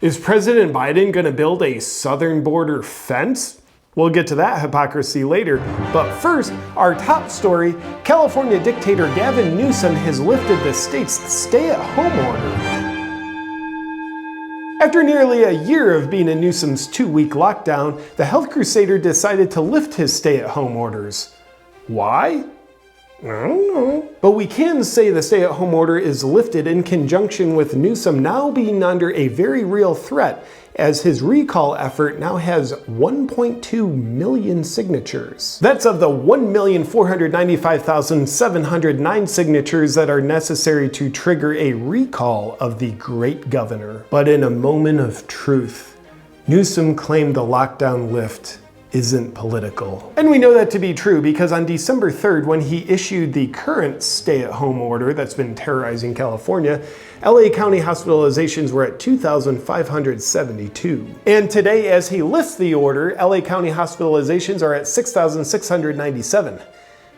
Is President Biden going to build a southern border fence? We'll get to that hypocrisy later, but first, our top story, California dictator Gavin Newsom has lifted the state's stay-at-home order. After nearly a year of being in Newsom's 2-week lockdown, the health crusader decided to lift his stay-at-home orders. Why? I don't know. But we can say the stay-at-home order is lifted in conjunction with Newsom now being under a very real threat, as his recall effort now has 1.2 million signatures. That's of the 1,495,709 signatures that are necessary to trigger a recall of the great governor. But in a moment of truth, Newsom claimed the lockdown lift isn't political. And we know that to be true because on December 3rd, when he issued the current stay-at-home order that's been terrorizing California, LA County hospitalizations were at 2,572. And today, as he lifts the order, LA County hospitalizations are at 6,697,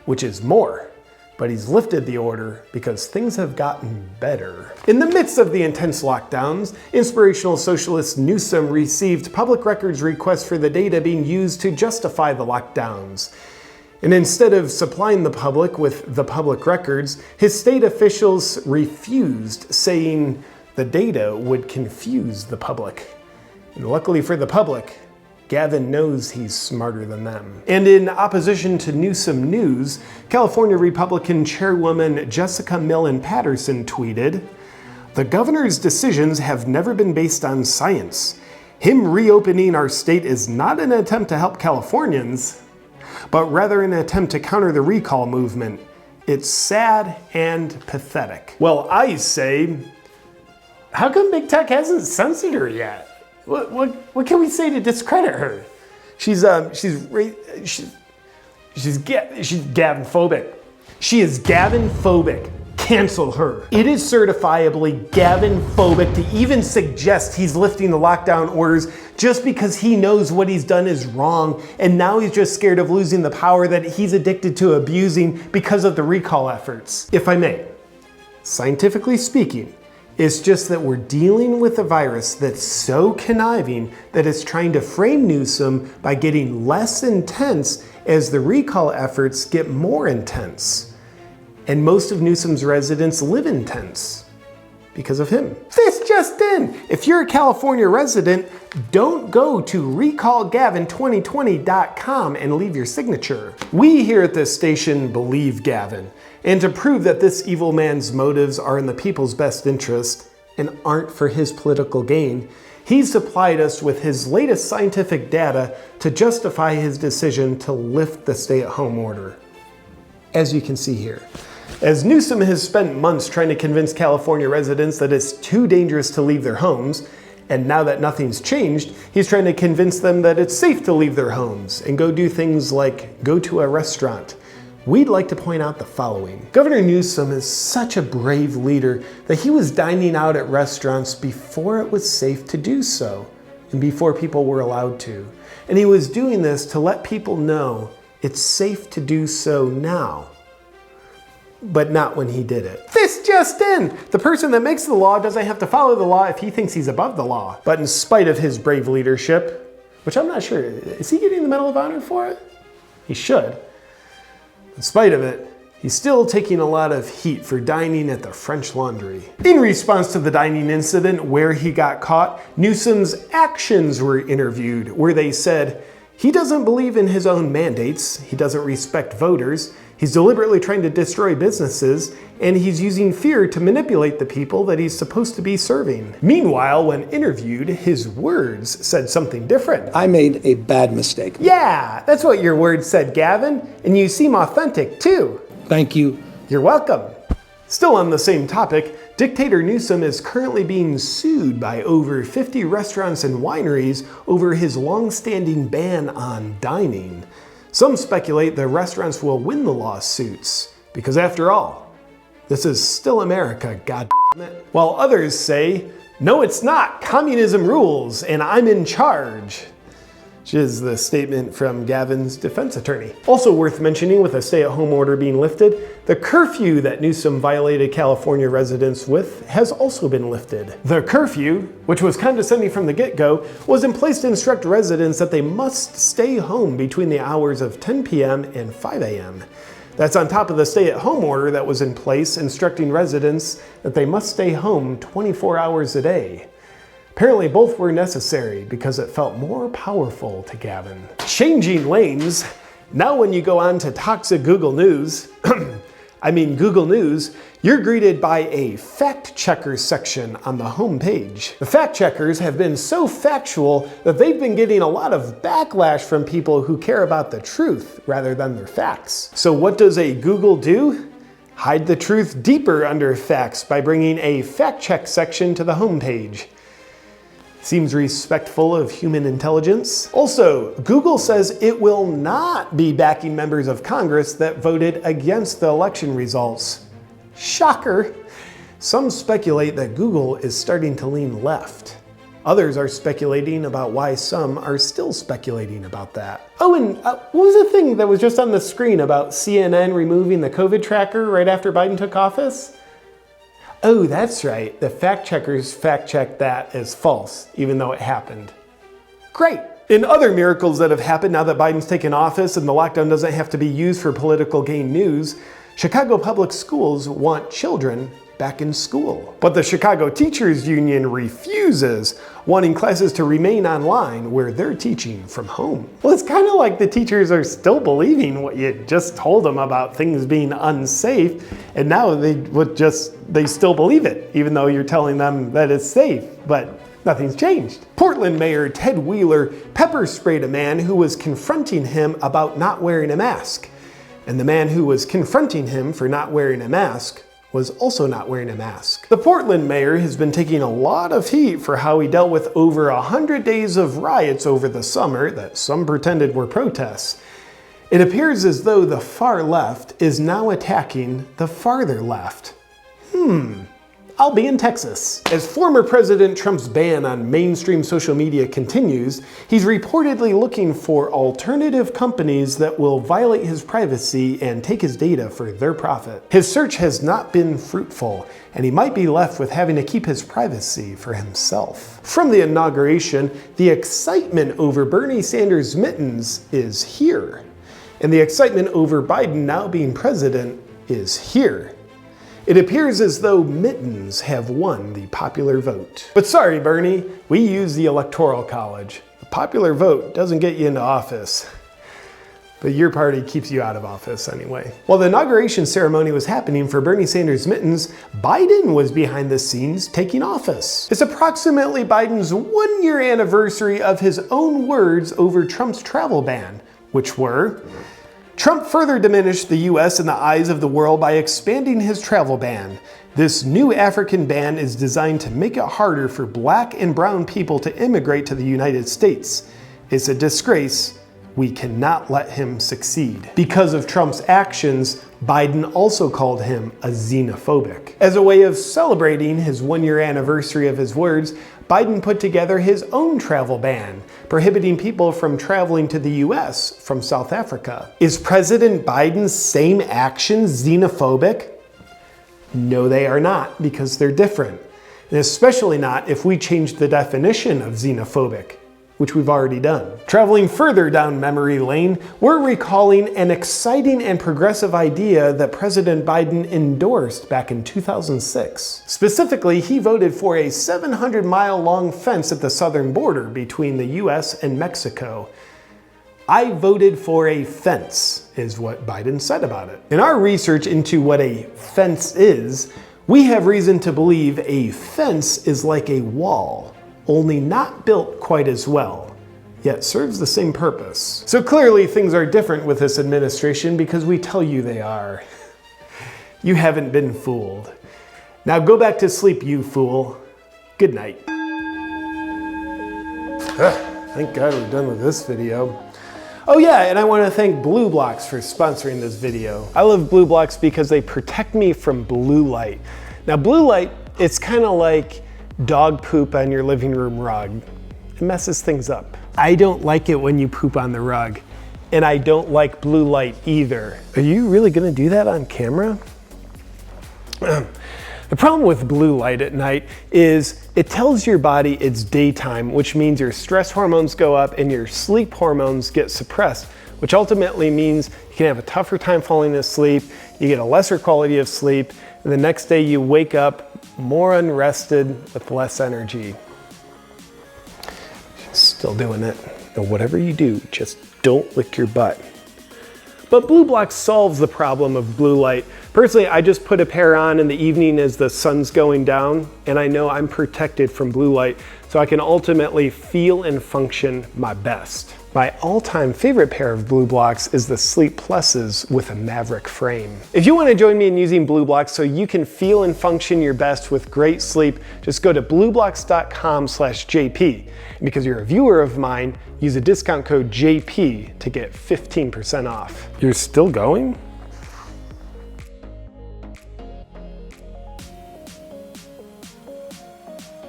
which is more. But he's lifted the order because things have gotten better. In the midst of the intense lockdowns, inspirational socialist Newsom received public records requests for the data being used to justify the lockdowns. And instead of supplying the public with the public records, his state officials refused, saying the data would confuse the public. And luckily for the public, Gavin knows he's smarter than them. And in opposition to Newsom news, California Republican Chairwoman Jessica Millen Patterson tweeted, "The governor's decisions have never been based on science. Him reopening our state is not an attempt to help Californians, but rather an attempt to counter the recall movement. It's sad and pathetic." Well, I say, how come Big Tech hasn't censored her yet? What can we say to discredit her? She's Gavin-phobic. She is Gavin-phobic. Cancel her. It is certifiably Gavin-phobic to even suggest he's lifting the lockdown orders just because he knows what he's done is wrong, and now he's just scared of losing the power that he's addicted to abusing because of the recall efforts. If I may, scientifically speaking, it's just that we're dealing with a virus that's so conniving that it's trying to frame Newsom by getting less intense as the recall efforts get more intense. And most of Newsom's residents live intense because of him. This just in! If you're a California resident, don't go to recallgavin2020.com and leave your signature. We here at this station believe Gavin. And to prove that this evil man's motives are in the people's best interest and aren't for his political gain, he's supplied us with his latest scientific data to justify his decision to lift the stay-at-home order. As you can see here. As Newsom has spent months trying to convince California residents that it's too dangerous to leave their homes, and now that nothing's changed, he's trying to convince them that it's safe to leave their homes and go do things like go to a restaurant. We'd like to point out the following. Governor Newsom is such a brave leader that he was dining out at restaurants before it was safe to do so, and before people were allowed to. And he was doing this to let people know it's safe to do so now, but not when he did it. This just in! The person that makes the law doesn't have to follow the law if he thinks he's above the law. But in spite of his brave leadership, which I'm not sure, is he getting the Medal of Honor for it? He should. In spite of it, he's still taking a lot of heat for dining at the French Laundry. In response to the dining incident where he got caught, Newsom's actions were interviewed, where they said, he doesn't believe in his own mandates, he doesn't respect voters, he's deliberately trying to destroy businesses, and he's using fear to manipulate the people that he's supposed to be serving. Meanwhile, when interviewed, his words said something different. I made a bad mistake. Yeah, that's what your words said, Gavin, and you seem authentic too. Thank you. You're welcome. Still on the same topic, Dictator Newsom is currently being sued by over 50 restaurants and wineries over his long-standing ban on dining. Some speculate the restaurants will win the lawsuits, because after all, this is still America, god damn it. While others say, no it's not, communism rules and I'm in charge. which is the statement from Gavin's defense attorney. Also worth mentioning, with a stay-at-home order being lifted, the curfew that Newsom violated California residents with has also been lifted. The curfew, which was condescending from the get-go, was in place to instruct residents that they must stay home between the hours of 10 p.m. and 5 a.m. That's on top of the stay-at-home order that was in place instructing residents that they must stay home 24 hours a day. Apparently both were necessary because it felt more powerful to Gavin. Changing lanes, now when you go on to toxic Google News, Google News, you're greeted by a fact checker section on the home page. The fact checkers have been so factual that they've been getting a lot of backlash from people who care about the truth rather than their facts. So what does a Google do? Hide the truth deeper under facts by bringing a fact check section to the home page. Seems respectful of human intelligence. Also, Google says it will not be backing members of Congress that voted against the election results. Shocker! Some speculate that Google is starting to lean left. Others are speculating about why some are still speculating about that. Oh, and what was the thing that was just on the screen about CNN removing the COVID tracker right after Biden took office? Oh, that's right. The fact checkers fact-checked that as false, even though it happened. Great. In other miracles that have happened now that Biden's taken office and the lockdown doesn't have to be used for political gain news, Chicago public schools want children back in school. But the Chicago Teachers Union refuses, wanting classes to remain online where they're teaching from home. Well, it's kind of like the teachers are still believing what you just told them about things being unsafe, and now they still believe it, even though you're telling them that it's safe, but nothing's changed. Portland Mayor Ted Wheeler pepper sprayed a man who was confronting him about not wearing a mask. And the man who was confronting him for not wearing a mask was also not wearing a mask. The Portland mayor has been taking a lot of heat for how he dealt with over 100 days of riots over the summer that some pretended were protests. It appears as though the far left is now attacking the farther left. I'll be in Texas. As former President Trump's ban on mainstream social media continues, he's reportedly looking for alternative companies that will violate his privacy and take his data for their profit. His search has not been fruitful, and he might be left with having to keep his privacy for himself. From the inauguration, the excitement over Bernie Sanders' mittens is here, and the excitement over Biden now being president is here. It appears as though mittens have won the popular vote. But sorry, Bernie, we use the Electoral College. The popular vote doesn't get you into office. But your party keeps you out of office anyway. While the inauguration ceremony was happening for Bernie Sanders' mittens, Biden was behind the scenes taking office. It's approximately Biden's 1-year anniversary of his own words over Trump's travel ban, which were, Trump further diminished the US in the eyes of the world by expanding his travel ban. This new African ban is designed to make it harder for black and brown people to immigrate to the United States. It's a disgrace. We cannot let him succeed. Because of Trump's actions, Biden also called him a xenophobic. As a way of celebrating his 1-year anniversary of his words, Biden put together his own travel ban, prohibiting people from traveling to the US from South Africa. Is President Biden's same actions xenophobic? No, they are not, because they're different. And especially not if we change the definition of xenophobic, which we've already done. Traveling further down memory lane, we're recalling an exciting and progressive idea that President Biden endorsed back in 2006. Specifically, he voted for a 700-mile-long fence at the southern border between the US and Mexico. I voted for a fence, is what Biden said about it. In our research into what a fence is, we have reason to believe a fence is like a wall, only not built quite as well, yet serves the same purpose. So clearly things are different with this administration because we tell you they are. You haven't been fooled. Now go back to sleep, you fool. Good night. Thank God we're done with this video. Oh yeah, and I want to thank Blue Blocks for sponsoring this video. I love Blue Blocks because they protect me from blue light. Now blue light, it's kind of like dog poop on your living room rug. It messes things up. I don't like it when you poop on the rug, and I don't like blue light either. Are you really gonna do that on camera? The problem with blue light at night is it tells your body it's daytime, which means your stress hormones go up and your sleep hormones get suppressed, which ultimately means you can have a tougher time falling asleep, you get a lesser quality of sleep, and the next day you wake up more unrested with less energy. Still doing it. And whatever you do, just don't lick your butt. But Blue Block solves the problem of blue light. Personally, I just put a pair on in the evening as the sun's going down, and I know I'm protected from blue light, so I can ultimately feel and function my best. My all-time favorite pair of Blue Blocks is the Sleep Pluses with a Maverick frame. If you want to join me in using Blue Blocks so you can feel and function your best with great sleep, just go to blueblocks.com/JP. And because you're a viewer of mine, use a discount code JP to get 15% off. You're still going?